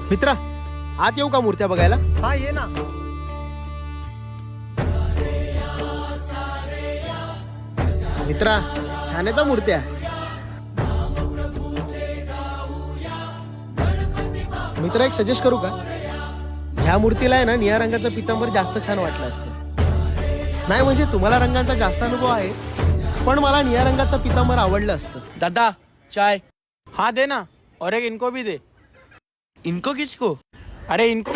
मित्रा, आत येऊ का मूर्त्या बघायला? हा ये ना. मित्रा, छान आहेत मूर्त्या. मित्र, एक सजेस्ट करू का? ह्या मूर्तीला आहे ना निळ्या रंगाचं पितांबर जास्त छान वाटलं असतं. नाही म्हणजे तुम्हाला रंगांचा जास्त अनुभव आहे, पण मला निळ्या रंगाचा पितांबर आवडलं असतं. दादा चाय. हाँ दे ना, और एक इनको भी दे. इनको किसको? अरे इनको